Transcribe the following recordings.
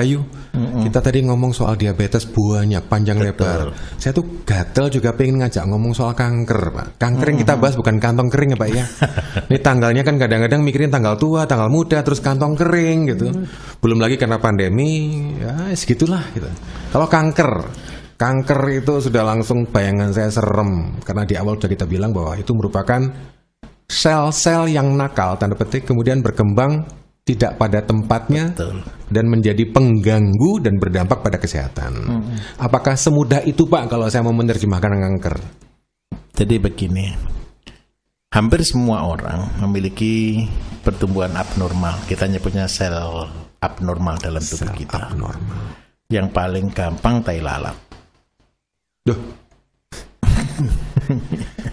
Bayu. Kita tadi ngomong soal diabetes banyak, panjang lebar. Saya tuh gatel juga pengen ngajak ngomong soal kanker, Pak. Kanker yang kita bahas bukan kantong kering ya, Pak ya. Ini tanggalnya kan kadang-kadang mikirin tanggal tua, tanggal muda, terus kantong kering gitu. Belum lagi karena pandemi, ya segitulah gitu. Kalau kanker itu sudah langsung bayangan saya serem. Karena di awal sudah kita bilang bahwa itu merupakan sel-sel yang nakal, tanda petik, kemudian berkembang tidak pada tempatnya. Betul. Dan menjadi pengganggu dan berdampak pada kesehatan. Apakah semudah itu, Pak, kalau saya mau menerjemahkan kanker? Jadi begini, hampir semua orang memiliki pertumbuhan abnormal. Kita nyebutnya sel abnormal dalam tubuh kita. Abnormal. Yang paling gampang tai lalat. Duh.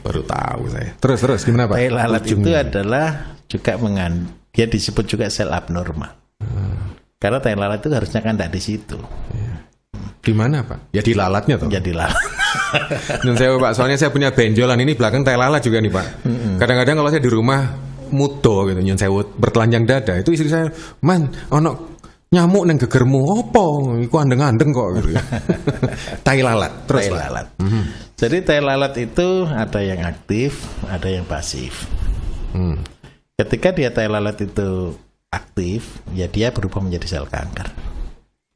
Baru tahu saya. Terus gimana, Pak? Tai lalat itu adalah juga dia disebut juga sel abnormal. Karena tai lalat itu harusnya kan tidak di situ. Di mana, Pak? Ya di lalatnya toh. Ya di lalat. Dan saya, Pak, soalnya saya punya benjolan ini belakang tai lalat juga nih, Pak. Kadang-kadang kalau saya di rumah mudo gitu, nyun sewut bertelanjang dada, itu istri saya, "Man, ono nyamuk neng gegermu opo? Iku andeng-andeng kok." Gitu. Tai lalat. Terus tai lalat. Jadi tai lalat itu ada yang aktif, ada yang pasif. Ketika dia tai lalat itu aktif, ya dia berubah menjadi sel kanker.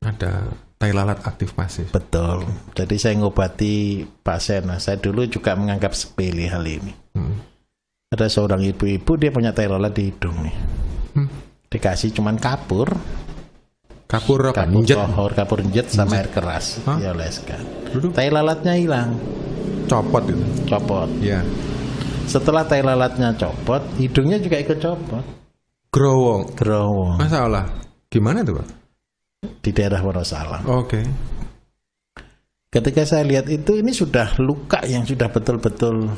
Ada tai lalat aktif pasif. Betul. Jadi saya ngobati pasien. Nah, saya dulu juga menganggap sepele hal ini. Ada seorang ibu-ibu, dia punya tai lalat di hidung nih. Dikasih cuman kapur apa? Kapur njet sama air keras. Dioleskan. Tai lalatnya hilang. Copot itu. Copot. Iya. Setelah tai lalatnya copot, hidungnya juga ikut copot. Growong. Masalah. Gimana tuh, Pak? Di daerah Wonosalam. Oke. Ketika saya lihat itu, ini sudah luka yang sudah betul-betul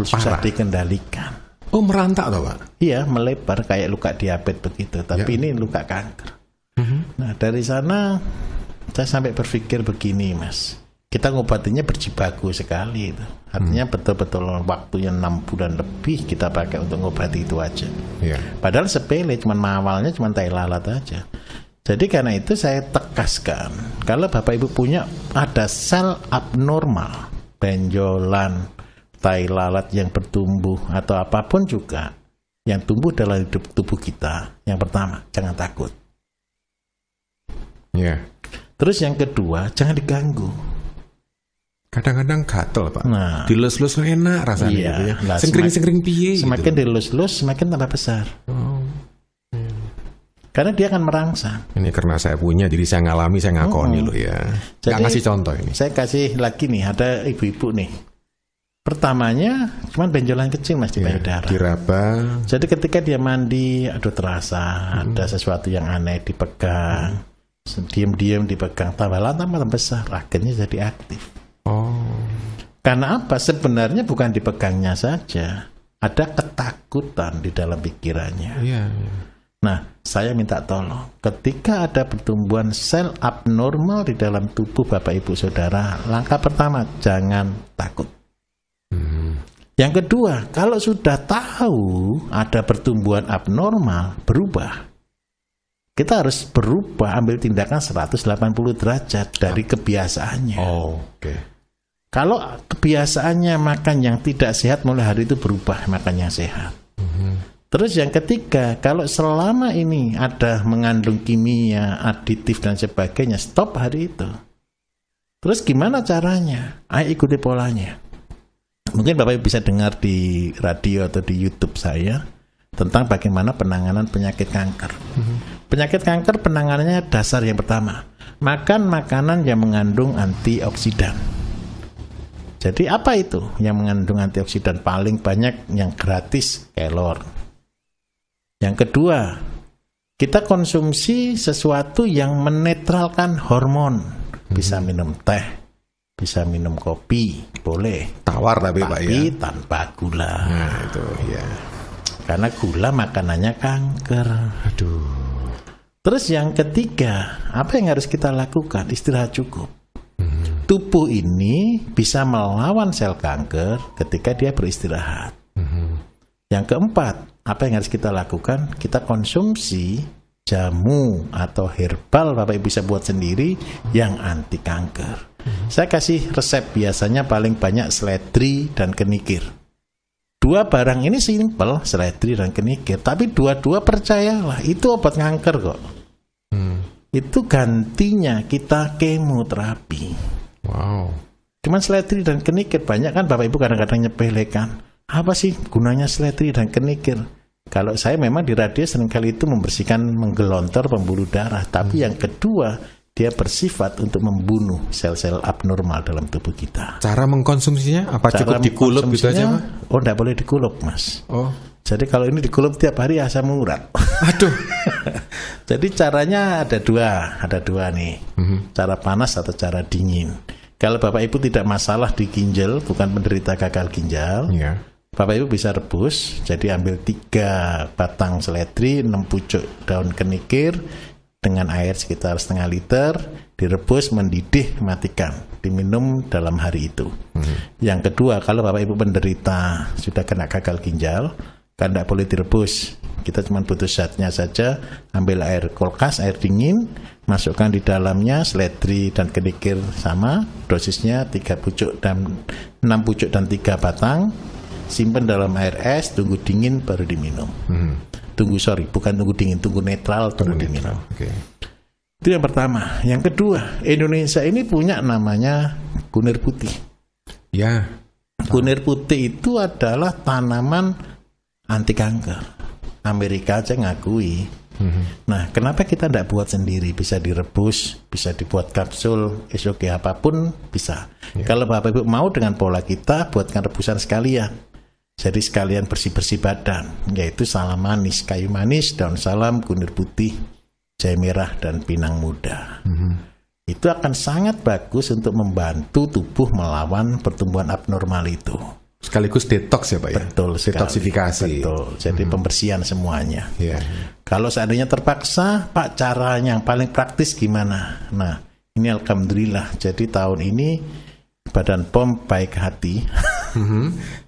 susah dikendalikan. Oh, merantak toh, Pak? Iya, melebar kayak luka diabetes begitu. Tapi ini luka kanker. Nah, dari sana saya sampai berpikir begini, Mas. Kita ngobatinya berjibaku sekali itu. Artinya betul-betul waktunya 6 bulan lebih kita pakai untuk ngobati itu aja. Padahal sepele, cuman awalnya cuman tai lalat aja. Jadi karena itu saya tegaskan, kalau Bapak Ibu punya ada sel abnormal, benjolan, tai lalat yang bertumbuh atau apapun juga yang tumbuh dalam hidup tubuh kita, yang pertama jangan takut. Terus yang kedua, jangan diganggu. Kadang-kadang gatel, Pak. Nah, dilus-lus enak rasanya gitu ya. Sengkring-sengkring piye. Semakin gitu. Dilus-lus semakin tambah besar. Karena dia akan merangsang. Ini karena saya punya, jadi saya ngalami, saya ngakoni loh ya. Nggak ngasih contoh ini. Saya kasih lagi nih, ada ibu-ibu nih. Pertamanya cuma benjolan kecil, Mas, di payudara. Diraba. Jadi ketika dia mandi, aduh terasa ada sesuatu yang aneh dipegang. Diam-diam dipegang, tambah besar, akhirnya jadi aktif. Karena apa? Sebenarnya bukan dipegangnya saja, ada ketakutan di dalam pikirannya. Nah, saya minta tolong, ketika ada pertumbuhan sel abnormal di dalam tubuh Bapak Ibu Saudara, langkah pertama, jangan takut. Yang kedua, kalau sudah tahu ada pertumbuhan abnormal, berubah. Kita harus berubah, ambil tindakan 180 derajat dari kebiasaannya. Kalau kebiasaannya makan yang tidak sehat, mulai hari itu berubah makan yang sehat. Terus yang ketiga, kalau selama ini ada mengandung kimia, aditif dan sebagainya, stop hari itu. Terus gimana caranya? Ayo ikuti polanya. Mungkin Bapak bisa dengar di radio atau di YouTube saya tentang bagaimana penanganan penyakit kanker. Penyakit kanker penanganannya dasar yang pertama, makan makanan yang mengandung antioksidan. Jadi apa itu yang mengandung antioksidan? Paling banyak yang gratis, kelor. Yang kedua, kita konsumsi sesuatu yang menetralkan hormon. Bisa minum teh, bisa minum kopi, boleh. Tawar tapi Pak ya. Tanpa gula. Nah, itu ya. Karena gula makanannya kanker. Aduh. Terus yang ketiga, apa yang harus kita lakukan? Istirahat cukup. Tubuh ini bisa melawan sel kanker ketika dia beristirahat. Yang keempat, apa yang harus kita lakukan? Kita konsumsi jamu atau herbal Bapak Ibu bisa buat sendiri yang anti kanker. Saya kasih resep biasanya paling banyak seledri dan kenikir. Dua barang ini simpel, seledri dan kenikir, tapi dua-dua percayalah itu obat kanker kok. Itu gantinya kita kemoterapi. Wow. Cuman seledri dan kenikir banyak kan Bapak Ibu kadang-kadang nyepelekan. Apa sih gunanya seledri dan kenikir? Kalau saya memang di radio seringkali itu membersihkan menggelontor pembuluh darah, tapi yang kedua dia bersifat untuk membunuh sel-sel abnormal dalam tubuh kita. Cara mengkonsumsinya apa? Cukup dikulup gitu aja, Pak? Oh, enggak boleh dikulup, Mas. Oh. Jadi kalau ini dikulup tiap hari asam urat. Aduh. Jadi caranya ada dua nih. Cara panas atau cara dingin. Kalau Bapak Ibu tidak masalah di ginjal, bukan menderita gagal ginjal, Bapak Ibu bisa rebus. Jadi ambil 3 batang seledri, 6 pucuk daun kenikir dengan air sekitar setengah liter, direbus, mendidih, matikan, diminum dalam hari itu. Yang kedua, kalau Bapak Ibu penderita sudah kena gagal ginjal, kan tidak boleh direbus. Kita cuma butuh zatnya saja. Ambil air kulkas, air dingin, masukkan di dalamnya seledri dan kenikir sama, dosisnya 3 pucuk dan 6 pucuk dan 3 batang. Simpan dalam air es, tunggu dingin baru diminum. Bukan tunggu dingin, tunggu netral, tunggu dingin. Okay. Itu yang pertama. Yang kedua, Indonesia ini punya namanya kunir putih. Ya. Kunir putih itu adalah tanaman anti kanker. Amerika aja ngakui. Nah, kenapa kita tidak buat sendiri? Bisa direbus, bisa dibuat kapsul, SOG apapun bisa. Kalau Bapak Ibu mau dengan pola kita, buatkan rebusan sekalian. Jadi sekalian bersih-bersih badan, yaitu salam manis, kayu manis, daun salam, kunir putih, jahe merah, dan pinang muda. Itu akan sangat bagus untuk membantu tubuh melawan pertumbuhan abnormal itu. Sekaligus detox ya Pak ya? Betul sekali. Detoksifikasi. Betul, jadi pembersihan semuanya. Yeah. Kalau seandainya terpaksa, Pak, caranya yang paling praktis gimana? Nah, ini alhamdulillah, jadi tahun ini Badan POM baik hati.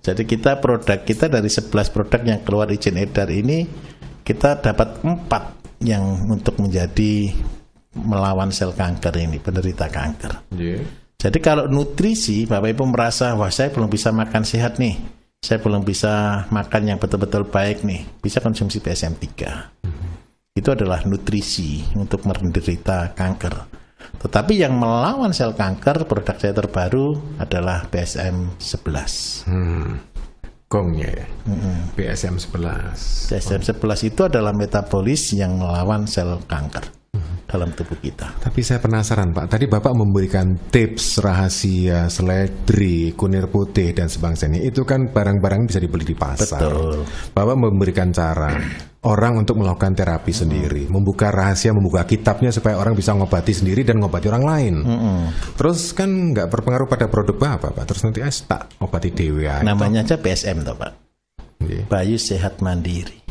Jadi produk kita dari 11 produk yang keluar izin edar ini, kita dapat 4 yang untuk menjadi melawan sel kanker ini, penderita kanker. Jadi kalau nutrisi, Bapak Ibu merasa, wah saya belum bisa makan sehat nih, saya belum bisa makan yang betul-betul baik nih, bisa konsumsi PSM 3. Itu adalah nutrisi untuk menderita kanker. Tetapi yang melawan sel kanker, produk saya terbaru adalah PSM 11. Gongnya ya. PSM 11. PSM 11 itu adalah metabolis yang melawan sel kanker dalam tubuh kita. Tapi saya penasaran Pak, tadi Bapak memberikan tips rahasia seledri, kunir putih dan sebangsanya. Itu kan barang-barang bisa dibeli di pasar. Betul. Bapak memberikan cara orang untuk melakukan terapi sendiri, membuka rahasia, membuka kitabnya supaya orang bisa ngobati sendiri dan ngobati orang lain. Terus kan nggak berpengaruh pada produk Bapak, Pak. Terus nanti tak obati dewe. Namanya aja PSM toh Pak. Bayu Sehat Mandiri.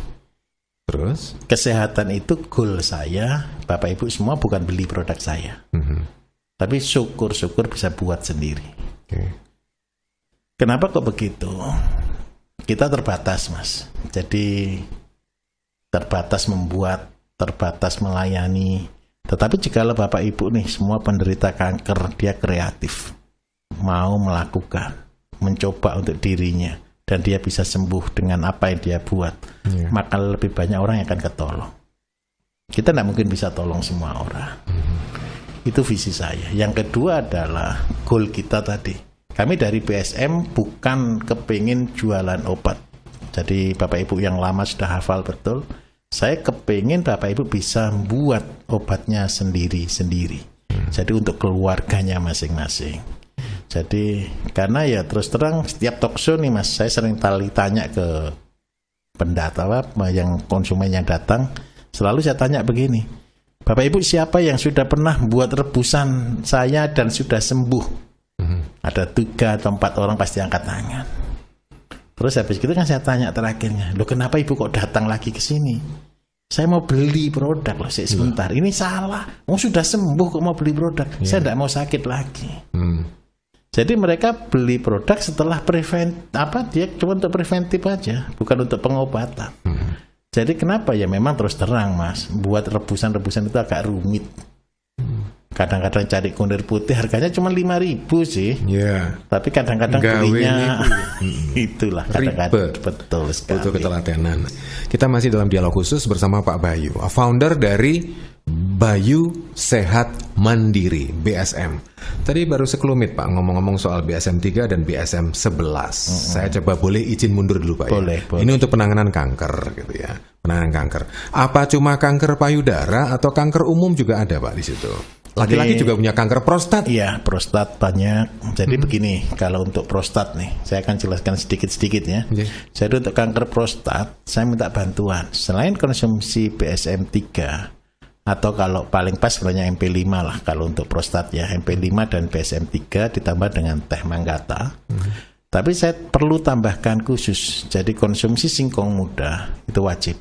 Terus kesehatan itu goal saya. Bapak Ibu semua bukan beli produk saya, tapi syukur-syukur bisa buat sendiri. Kenapa kok begitu? Kita terbatas Mas. Jadi terbatas membuat, terbatas melayani. Tetapi jikalau Bapak Ibu nih semua penderita kanker, dia kreatif, mau melakukan, mencoba untuk dirinya, dan dia bisa sembuh dengan apa yang dia buat, maka lebih banyak orang yang akan ketolong. Kita tidak mungkin bisa tolong semua orang. Itu visi saya. Yang kedua adalah goal kita tadi. Kami dari PSM bukan kepingin jualan obat. Jadi Bapak Ibu yang lama sudah hafal betul. Saya kepingin Bapak Ibu bisa buat obatnya sendiri-sendiri. Jadi untuk keluarganya masing-masing. Jadi karena ya terus terang setiap talkshow nih Mas, saya sering tanya ke pendata yang konsumen yang datang, selalu saya tanya begini, Bapak Ibu siapa yang sudah pernah buat rebusan saya dan sudah sembuh? Ada 3 atau 4 orang pasti angkat tangan. Terus habis itu kan saya tanya terakhirnya, loh kenapa Ibu kok datang lagi ke sini? Saya mau beli produk loh, sebentar. Ini salah. Sudah sembuh kok mau beli produk? Saya tidak mau sakit lagi. Jadi mereka beli produk setelah dia cuma untuk preventif aja, bukan untuk pengobatan. Jadi kenapa ya memang terus terang Mas, buat rebusan-rebusan itu agak rumit. Kadang-kadang cari kunir putih harganya cuma 5.000 sih. Iya. Tapi kadang-kadang belinya itulah kadang-kadang betul sekali. Butuh ketelatenan. Kita masih dalam dialog khusus bersama Pak Bayu, founder dari Bayu Sehat Mandiri BSM. Tadi baru sekelumit Pak ngomong-ngomong soal BSM 3 dan BSM 11. Saya coba boleh izin mundur dulu Pak boleh, ya. Boleh. Ini untuk penanganan kanker gitu ya. Penanganan kanker. Apa cuma kanker payudara atau kanker umum juga ada Pak di situ? Laki-laki juga punya kanker prostat. Iya, prostat banyak. Jadi begini, kalau untuk prostat nih, saya akan jelaskan sedikit-sedikit ya. Jadi untuk kanker prostat, saya minta bantuan. Selain konsumsi BSM 3, atau kalau paling pas sebenarnya MP5 lah kalau untuk prostat ya, MP5 dan BSM 3 ditambah dengan teh manggata. Tapi saya perlu tambahkan khusus, jadi konsumsi singkong muda itu wajib.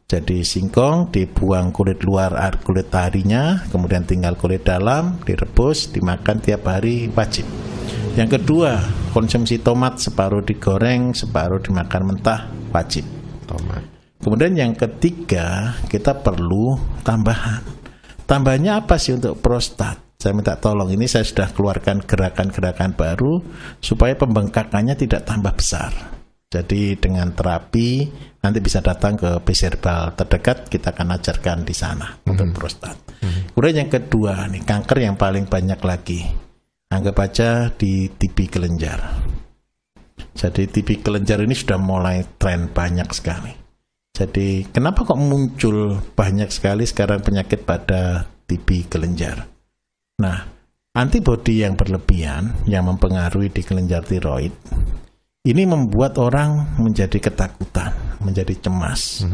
Jadi singkong dibuang kulit luar, kulit harinya, kemudian tinggal kulit dalam, direbus, dimakan tiap hari, wajib. Yang kedua, konsumsi tomat separuh digoreng, separuh dimakan mentah, wajib. Tomat. Kemudian yang ketiga, kita perlu tambahan. Tambahnya apa sih untuk prostat? Saya minta tolong, ini saya sudah keluarkan gerakan-gerakan baru supaya pembengkakannya tidak tambah besar. Jadi dengan terapi nanti bisa datang ke Base-Herbal terdekat, kita akan ajarkan di sana untuk prostat. Kemudian yang kedua nih, kanker yang paling banyak lagi. Anggap aja di TB kelenjar. Jadi TB kelenjar ini sudah mulai tren banyak sekali. Jadi kenapa kok muncul banyak sekali sekarang penyakit pada TB kelenjar? Nah, antibodi yang berlebihan yang mempengaruhi di kelenjar tiroid ini membuat orang menjadi ketakutan, menjadi cemas,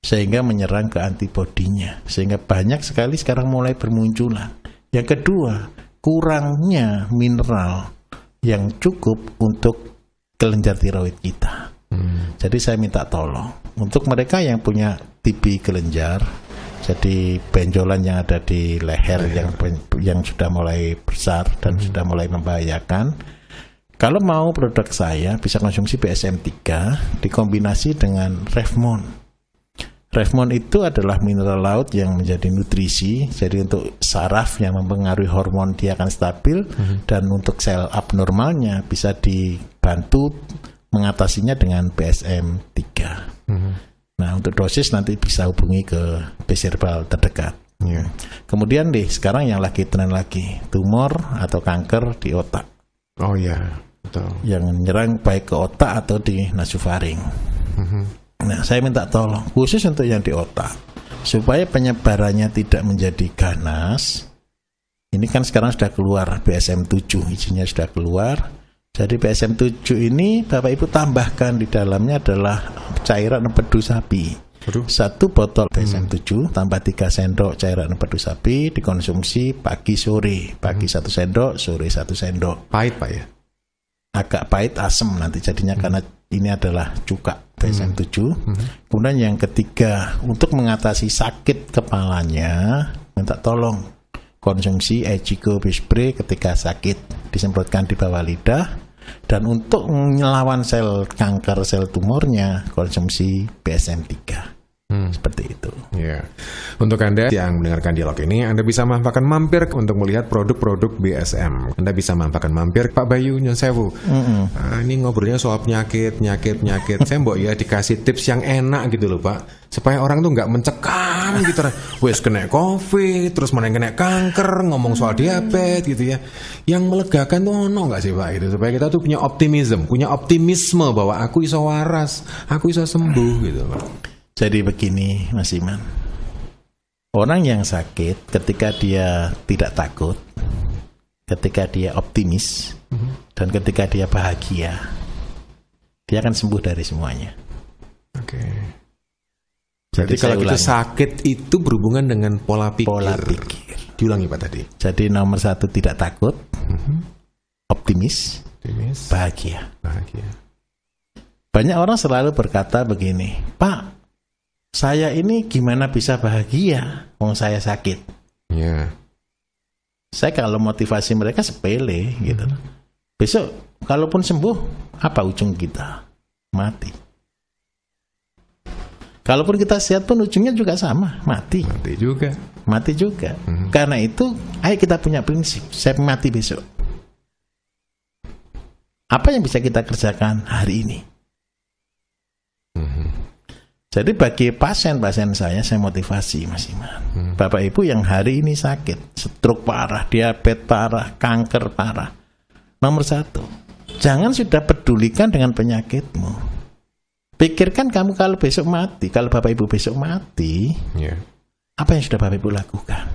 sehingga menyerang ke antibodinya, sehingga banyak sekali sekarang mulai bermunculan. Yang kedua, kurangnya mineral yang cukup untuk kelenjar tiroid kita. Jadi saya minta tolong untuk mereka yang punya TB kelenjar, jadi benjolan yang ada di leher yang sudah mulai besar dan sudah mulai membahayakan. Kalau mau produk saya bisa konsumsi BSM 3 dikombinasi dengan Revmon. Revmon itu adalah mineral laut yang menjadi nutrisi, jadi untuk saraf yang mempengaruhi hormon dia akan stabil, dan untuk sel abnormalnya bisa dibantu mengatasinya dengan BSM 3. Nah, untuk dosis nanti bisa hubungi ke Base-Herbal terdekat. Kemudian sekarang yang lagi tren lagi, tumor atau kanker di otak. Oh ya, betul. Yang menyerang baik ke otak atau di nasofaring. Nah, saya minta tolong khusus untuk yang di otak supaya penyebarannya tidak menjadi ganas. Ini kan sekarang sudah keluar BSM 7, izinnya sudah keluar. Jadi BSM 7 ini Bapak Ibu tambahkan di dalamnya adalah cairan empedu sapi. Satu botol BSM 7 tambah 3 sendok cairan empedu sapi, dikonsumsi pagi sore. Pagi 1 sendok, sore 1 sendok. Pahit Pak ya? Agak pahit, asam nanti jadinya karena ini adalah cuka BSM 7. Kemudian yang ketiga, untuk mengatasi sakit kepalanya, minta tolong konsumsi Ejiko Bispray ketika sakit, disemprotkan di bawah lidah. Dan untuk melawan sel kanker, sel tumornya, konsumsi BSM 3. Seperti itu. Ya. Untuk Anda yang mendengarkan dialog ini, Anda bisa mampir untuk melihat produk-produk BSM. Anda bisa mampir Pak Bayu Nyun Sewu. Ini ngobrolnya soal penyakit. Saya mbok ya dikasih tips yang enak gitu loh Pak, supaya orang tuh nggak mencekam gitu. Wes kena COVID, terus mana yang kena kanker, ngomong soal diabetes gitu ya. Yang melegakan tuh nggak sih Pak itu, supaya kita tuh punya optimisme bahwa aku iso waras, aku iso sembuh gitu Pak. Jadi begini Mas Iman, orang yang sakit ketika dia tidak takut, ketika dia optimis, dan ketika dia bahagia, dia akan sembuh dari semuanya. Oke. Jadi kalau kita sakit itu berhubungan dengan pola pikir. Diulangi Pak tadi. Jadi nomor 1 tidak takut, optimis, bahagia. Banyak orang selalu berkata begini, Pak, saya ini gimana bisa bahagia wong saya sakit? Ya. Saya kalau motivasi mereka sepele gitu. Besok kalaupun sembuh, apa ujung kita? Mati. Kalaupun kita sehat pun ujungnya juga sama, mati. Mati juga. Karena itu, ayo kita punya prinsip, saya mati besok. Apa yang bisa kita kerjakan hari ini? Jadi bagi pasien-pasien saya motivasi Mas Iman. Bapak Ibu yang hari ini sakit, stroke parah, diabetes parah, kanker parah. Nomor 1, jangan sudah pedulikan dengan penyakitmu. Pikirkan kamu kalau besok mati, kalau Bapak Ibu besok mati, apa yang sudah Bapak Ibu lakukan?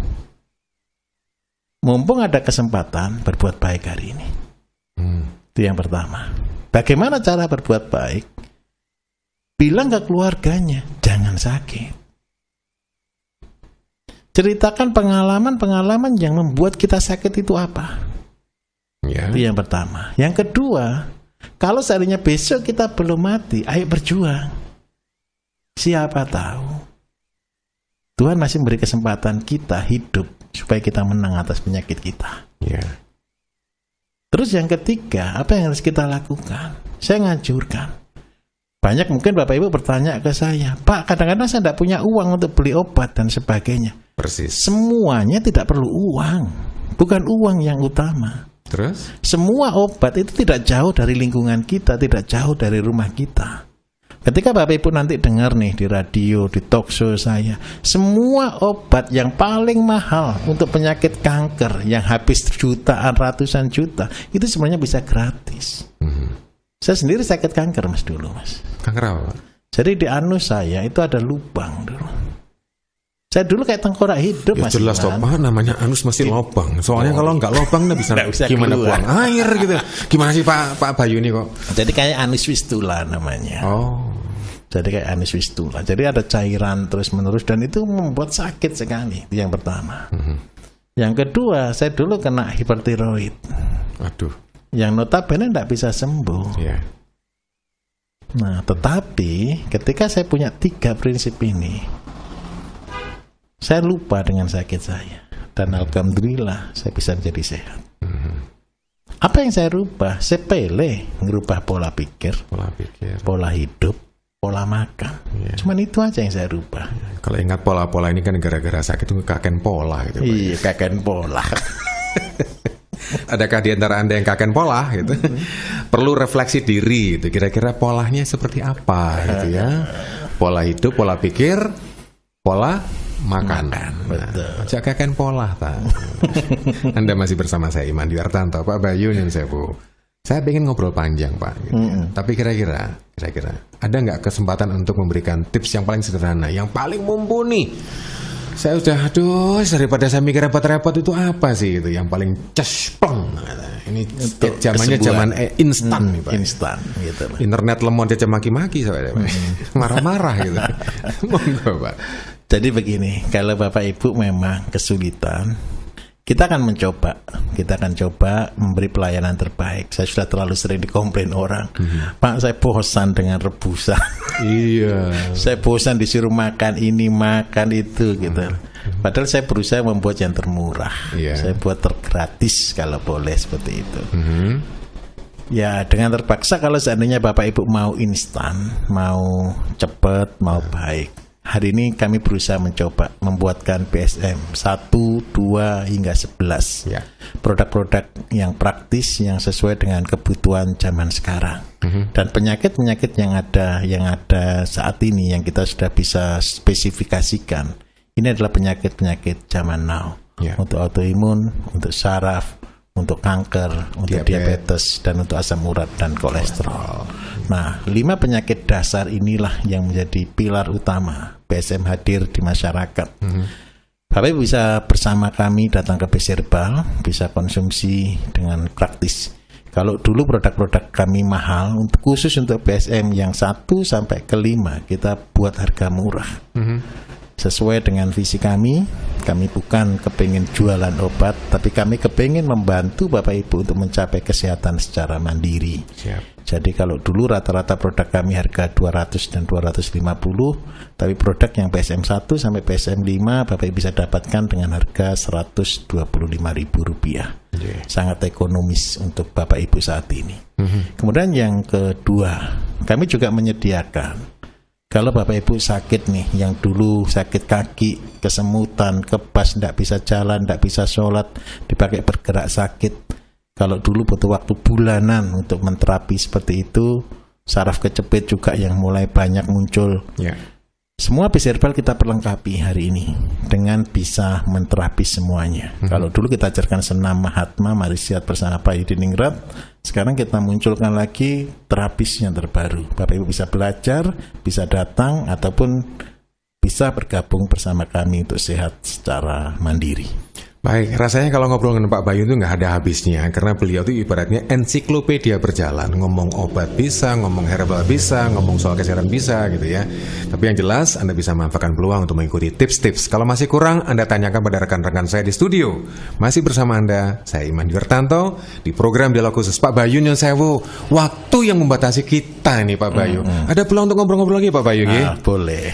Mumpung ada kesempatan berbuat baik hari ini. Itu yang pertama. Bagaimana cara berbuat baik? Bilang ke keluarganya, jangan sakit. Ceritakan pengalaman-pengalaman yang membuat kita sakit itu apa? Itu yang pertama. Yang kedua, kalau seandainya besok kita belum mati, ayo berjuang. Siapa tahu Tuhan masih memberi kesempatan kita hidup supaya kita menang atas penyakit kita. Terus yang ketiga, apa yang harus kita lakukan? Saya nganjurkan. Banyak mungkin Bapak Ibu bertanya ke saya, Pak, kadang-kadang saya tidak punya uang untuk beli obat dan sebagainya. Persis. Semuanya tidak perlu uang. Bukan uang yang utama. Terus? Semua obat itu tidak jauh dari lingkungan kita, tidak jauh dari rumah kita. Ketika Bapak Ibu nanti dengar nih di radio, di talk show saya, semua obat yang paling mahal untuk penyakit kanker yang habis jutaan, ratusan juta, itu sebenarnya bisa gratis. Saya sendiri sakit kanker Mas dulu Mas. Kanker apa? Jadi di anus saya itu ada lubang dulu. Saya dulu kayak tengkorak hidup Mas. Jelas toh Pak, namanya anus masih lubang. Soalnya kalau nggak lubang bisa gimana keluar. buang air gitu. Gimana sih Pak Bayu ini kok? Jadi kayak anus fistula namanya. Jadi kayak anus fistula. Jadi ada cairan terus menerus dan itu membuat sakit sekali. Itu yang pertama. Yang kedua, saya dulu kena hipertiroid. Aduh. Yang notabene tidak bisa sembuh. Nah, tetapi ketika saya punya 3 prinsip ini, saya lupa dengan sakit saya. Dan alhamdulillah saya bisa menjadi sehat. Apa yang saya rubah? Sepele, ngerubah pola pikir, pola hidup, pola makan. Cuman itu aja yang saya rubah. Kalau ingat pola-pola ini kan gara-gara sakit itu kaken pola gitu. Iya, kaken pola. Adakah di antara Anda yang kaken pola gitu? Perlu refleksi diri gitu. Kira-kira polanya seperti apa gitu ya? Pola hidup, pola pikir, pola makan. Betul. Jagakan pola tak. Anda masih bersama saya Iman Diartanto, Pak Bayu dan saya Bu. Saya pengen ngobrol panjang Pak. Gitu. Tapi kira-kira ada nggak kesempatan untuk memberikan tips yang paling sederhana, yang paling mumpuni? Saya udah daripada saya mikir repot-repot itu apa sih itu yang paling cespleng. Ini zamannya zaman instan nih Pak. Instan gitu. Internet lemot aja maki-maki saya marah-marah gitu. Monggo Pak. Jadi begini, kalau Bapak Ibu memang kesulitan, kita akan coba memberi pelayanan terbaik. Saya sudah terlalu sering dikomplain orang, Pak, saya bosan dengan rebusan. Iya. Saya bosan disuruh makan ini, makan itu, gitu. Padahal saya berusaha membuat yang termurah. Saya buat tergratis kalau boleh seperti itu. Ya, dengan terpaksa kalau seandainya Bapak Ibu mau instan, mau cepat, mau baik. Hari ini kami berusaha mencoba membuatkan PSM 1, 2, hingga 11 produk-produk yang praktis yang sesuai dengan kebutuhan zaman sekarang. Dan penyakit-penyakit yang ada saat ini yang kita sudah bisa spesifikasikan, ini adalah penyakit-penyakit zaman now. Untuk autoimun, untuk saraf, untuk kanker, untuk diabetes, dan untuk asam urat dan kolesterol. Nah, 5 penyakit dasar inilah yang menjadi pilar utama PSM hadir di masyarakat. Bapak Ibu bisa bersama kami datang ke Besirbal, bisa konsumsi dengan praktis. Kalau dulu produk-produk kami mahal, khusus untuk PSM yang 1 sampai ke 5 kita buat harga murah. Sesuai dengan visi kami bukan kepingin jualan obat, tapi kami kepingin membantu Bapak Ibu untuk mencapai kesehatan secara mandiri. Jadi kalau dulu rata-rata produk kami harga 200 dan 250, tapi produk yang PSM 1 sampai PSM 5 Bapak Ibu bisa dapatkan dengan harga Rp125.000. Sangat ekonomis untuk Bapak Ibu saat ini. Kemudian yang kedua, kami juga menyediakan Kalau Bapak Ibu sakit nih, yang dulu sakit kaki, kesemutan, kebas, tidak bisa jalan, tidak bisa sholat, dipakai bergerak sakit. Kalau dulu butuh waktu bulanan untuk menterapi seperti itu, saraf kejepit juga yang mulai banyak muncul. Semua bis herbal kita perlengkapi hari ini dengan bisa menterapi semuanya. Kalau dulu kita ajarkan senam Mahatma, mari sihat bersama Pak Yudiningrat. Sekarang kita munculkan lagi terapis yang terbaru. Bapak Ibu bisa belajar, bisa datang, ataupun bisa bergabung bersama kami untuk sehat secara mandiri. Baik, rasanya kalau ngobrol dengan Pak Bayu itu nggak ada habisnya, karena beliau itu ibaratnya ensiklopedia berjalan, ngomong obat bisa, ngomong herbal bisa, ngomong soal kesehatan bisa gitu ya. Tapi yang jelas Anda bisa manfaatkan peluang untuk mengikuti tips-tips. Kalau masih kurang, Anda tanyakan pada rekan-rekan saya di studio. Masih bersama Anda, saya Iman Wirtanto di program Dialog Khusus Pak Bayu Nyun Sewu. Waktu yang membatasi kita ini Pak Bayu. Ada peluang untuk ngobrol-ngobrol lagi Pak Bayu? Boleh.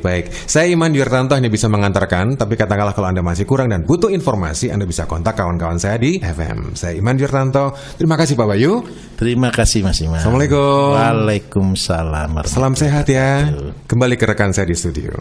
Baik. Saya Iman Wirtanto hanya bisa mengantarkan, tapi katakanlah kalau Anda masih kurang dan butuh informasi, Anda bisa kontak kawan-kawan saya di FM. Saya Iman Wirtanto. Terima kasih Pak Bayu. Terima kasih Mas Iman. Assalamualaikum. Waalaikumsalam. Salam sehat ya. Kembali ke rekan saya di studio.